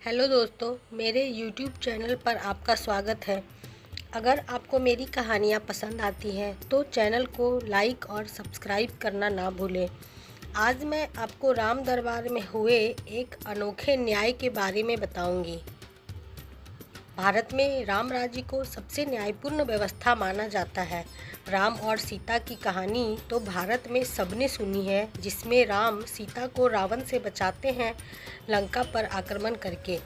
Hello दोस्तों, मेरे YouTube channel पर आपका स्वागत है। अगर आपको मेरी कहानियाँ पसंद आती हैं तो चैनल को लाइक और सब्सक्राइब करना ना भूलें। आज मैं आपको राम दरबार में हुए एक अनोखे न्याय के बारे में बताऊंगी। भारत में राम राज्य को सबसे न्यायपूर्ण व्यवस्था माना जाता है। राम और सीता की कहानी तो भारत में सबने सुनी है, जिसमें राम सीता को रावण से बचाते हैं लंका पर आक्रमण करके।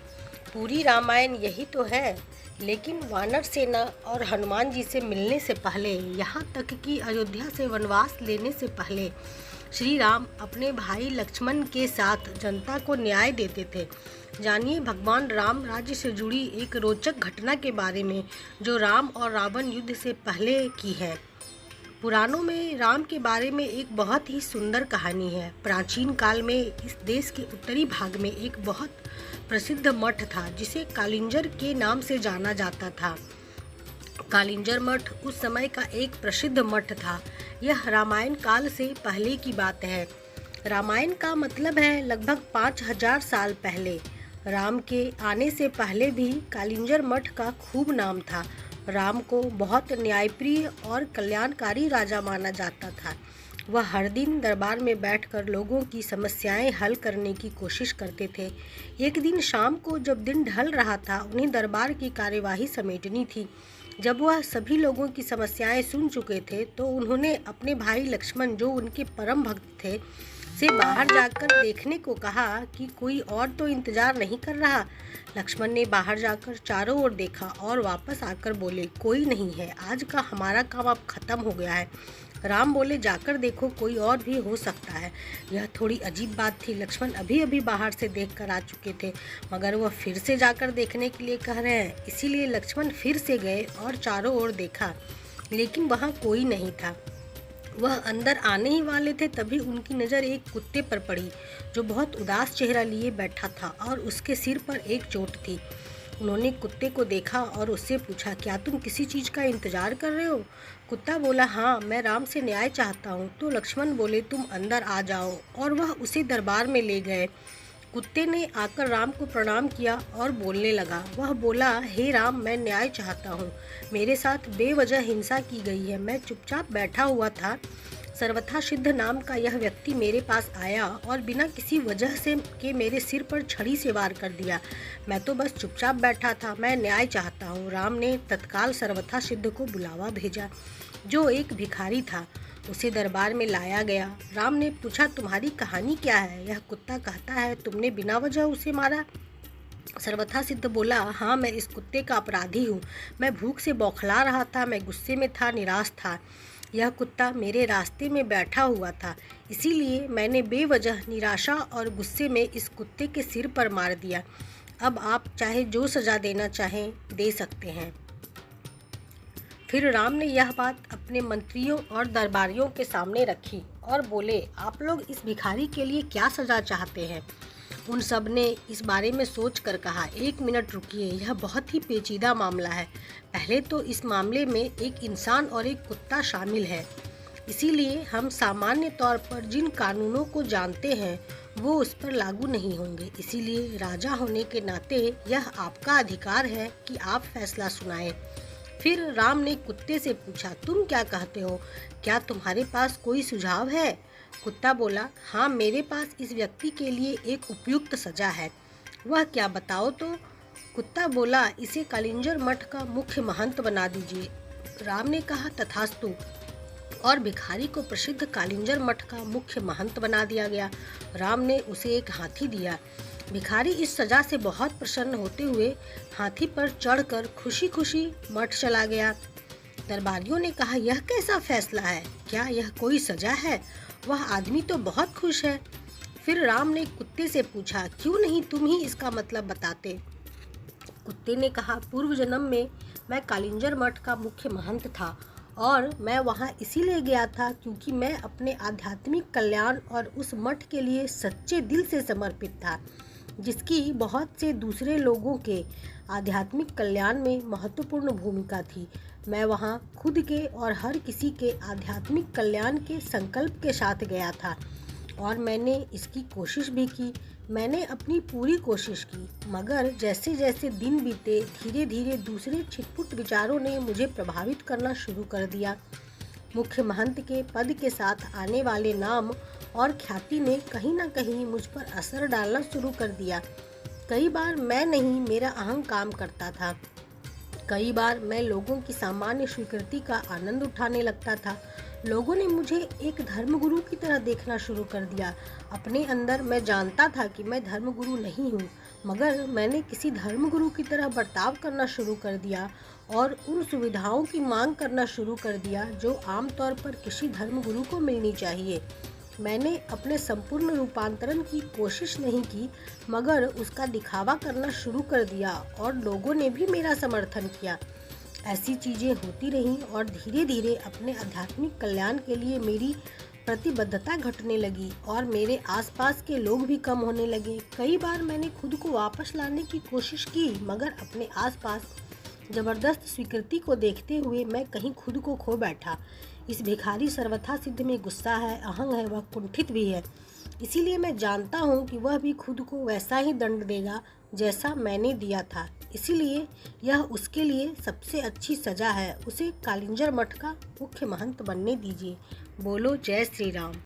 पूरी रामायण यही तो है। लेकिन वानर सेना और हनुमान जी से मिलने से पहले, यहाँ तक कि अयोध्या से वनवास लेने से पहले, श्री राम अपने भाई लक्ष्मण के साथ जनता को न्याय देते थे। जानिए भगवान राम राज्य से जुड़ी एक रोचक घटना के बारे में जो राम और रावण युद्ध से पहले की है। पुराणों में राम के बारे में एक बहुत ही सुंदर कहानी है। प्राचीन काल में इस देश के उत्तरी भाग में एक बहुत प्रसिद्ध मठ था जिसे कालिंजर के नाम से जाना जाता था। कालिंजर मठ उस समय का एक प्रसिद्ध मठ था। यह रामायण काल से पहले की बात है। रामायण का मतलब है लगभग 5000 साल पहले। राम के आने से पहले भी कालिंजर मठ का खूब नाम था। राम को बहुत न्यायप्रिय और कल्याणकारी राजा माना जाता था। वह हर दिन दरबार में बैठकर लोगों की समस्याएं हल करने की कोशिश करते थे। एक दिन शाम को जब दिन ढल रहा था, उन्हें दरबार की कार्यवाही समेटनी थी। जब वह सभी लोगों की समस्याएं सुन चुके थे तो उन्होंने अपने भाई लक्ष्मण, जो उनके परम भक्त थे, से बाहर जाकर देखने को कहा कि कोई और तो इंतजार नहीं कर रहा। लक्ष्मण ने बाहर जाकर चारों ओर देखा और वापस आकर बोले, कोई नहीं है, आज का हमारा काम अब खत्म हो गया है। राम बोले, जाकर देखो, कोई और भी हो सकता है। यह थोड़ी अजीब बात थी। लक्ष्मण अभी अभी बाहर से देखकर आ चुके थे, मगर वह फिर से जाकर देखने के लिए कह रहे हैं। इसीलिए लक्ष्मण फिर से गए और चारों ओर देखा, लेकिन वहाँ कोई नहीं था। वह अंदर आने ही वाले थे, तभी उनकी नज़र एक कुत्ते पर पड़ी जो बहुत उदास चेहरा लिए बैठा था और उसके सिर पर एक चोट थी। उन्होंने कुत्ते को देखा और उससे पूछा, क्या तुम किसी चीज़ का इंतजार कर रहे हो? कुत्ता बोला, हाँ, मैं राम से न्याय चाहता हूँ। तो लक्ष्मण बोले, तुम अंदर आ जाओ, और वह उसे दरबार में ले गए। कुत्ते ने आकर राम को प्रणाम किया और बोलने लगा। वह बोला, हे राम, मैं न्याय चाहता हूँ। मेरे साथ बेवजह हिंसा की गई है। मैं चुपचाप बैठा हुआ था। सर्वथा सिद्ध नाम का यह व्यक्ति मेरे पास आया और बिना किसी वजह से के मेरे सिर पर छड़ी से वार कर दिया। मैं तो बस चुपचाप बैठा था। मैं न्याय चाहता हूँ। राम ने तत्काल सर्वथा सिद्ध को बुलावा भेजा, जो एक भिखारी था। उसे दरबार में लाया गया। राम ने पूछा, तुम्हारी कहानी क्या है? यह कुत्ता कहता है, तुमने बिना वजह उसे मारा। सर्वथा सिद्ध बोला, हाँ, मैं इस कुत्ते का अपराधी हूँ। मैं भूख से बौखला रहा था, मैं गुस्से में था, निराश था। यह कुत्ता मेरे रास्ते में बैठा हुआ था, इसीलिए मैंने बेवजह निराशा और गुस्से में इस कुत्ते के सिर पर मार दिया। अब आप चाहे जो सज़ा देना चाहें दे सकते हैं। फिर राम ने यह बात अपने मंत्रियों और दरबारियों के सामने रखी और बोले, आप लोग इस भिखारी के लिए क्या सज़ा चाहते हैं? उन सब ने इस बारे में सोच कर कहा, एक मिनट रुकिए, यह बहुत ही पेचीदा मामला है। पहले तो इस मामले में एक इंसान और एक कुत्ता शामिल है, इसीलिए हम सामान्य तौर पर जिन कानूनों को जानते हैं वो उस पर लागू नहीं होंगे। इसीलिए राजा होने के नाते यह आपका अधिकार है कि आप फैसला सुनाएं। फिर राम ने कुत्ते से पूछा, तुम क्या कहते हो? क्या तुम्हारे पास कोई सुझाव है? कुत्ता बोला, हाँ, मेरे पास इस व्यक्ति के लिए एक उपयुक्त सजा है। वह क्या, बताओ तो? कुत्ता बोला, इसे कालिंजर मठ का मुख्य महंत बना दीजिए। राम ने कहा, तथास्तु, और भिखारी को प्रसिद्ध कालिंजर मठ का मुख्य महंत बना दिया गया। राम ने उसे एक हाथी दिया। भिखारी इस सजा से बहुत प्रसन्न होते हुए हाथी पर चढ़कर खुशी खुशी मठ चला गया। दरबारियों ने कहा, यह कैसा फैसला है? क्या यह कोई सजा है? वह आदमी तो बहुत खुश है। फिर राम ने कुत्ते से पूछा, क्यों नहीं तुम ही इसका मतलब बताते? कुत्ते ने कहा, पूर्व जन्म में मैं कालिंजर मठ का मुख्य महंत था और मैं वहाँ इसीलिए गया था क्योंकि मैं अपने आध्यात्मिक कल्याण और उस मठ के लिए सच्चे दिल से समर्पित था, जिसकी बहुत से दूसरे लोगों के आध्यात्मिक कल्याण में महत्वपूर्ण भूमिका थी। मैं वहाँ खुद के और हर किसी के आध्यात्मिक कल्याण के संकल्प के साथ गया था और मैंने इसकी कोशिश भी की। मैंने अपनी पूरी कोशिश की, मगर जैसे जैसे दिन बीते धीरे धीरे दूसरे छिटपुट विचारों ने मुझे प्रभावित करना शुरू कर दिया। मुख्य महंत के पद के साथ आने वाले नाम और ख्याति ने कहीं न कहीं मुझ पर असर डालना शुरू कर दिया। कई बार मैं नहीं, मेरा अहं काम करता था। कई बार मैं लोगों की सामान्य स्वीकृति का आनंद उठाने लगता था। लोगों ने मुझे एक धर्मगुरु की तरह देखना शुरू कर दिया। अपने अंदर मैं जानता था कि मैं धर्मगुरु नहीं हूँ, मगर मैंने किसी धर्मगुरु की तरह बर्ताव करना शुरू कर दिया और उन सुविधाओं की मांग करना शुरू कर दिया जो आमतौर पर किसी धर्मगुरु को मिलनी चाहिए। मैंने अपने संपूर्ण रूपांतरण की कोशिश नहीं की, मगर उसका दिखावा करना शुरू कर दिया और लोगों ने भी मेरा समर्थन किया। ऐसी चीज़ें होती रहीं और धीरे धीरे अपने आध्यात्मिक कल्याण के लिए मेरी प्रतिबद्धता घटने लगी और मेरे आसपास के लोग भी कम होने लगे। कई बार मैंने खुद को वापस लाने की कोशिश की, मगर अपने आसपास जबरदस्त स्वीकृति को देखते हुए मैं कहीं खुद को खो बैठा। इस भिखारी सर्वथा सिद्ध में गुस्सा है, अहंग है, वह कुंठित भी है। इसीलिए मैं जानता हूँ कि वह भी खुद को वैसा ही दंड देगा जैसा मैंने दिया था। इसीलिए यह उसके लिए सबसे अच्छी सज़ा है। उसे कालिंजर मठ का मुख्य महंत बनने दीजिए। बोलो जय श्री राम।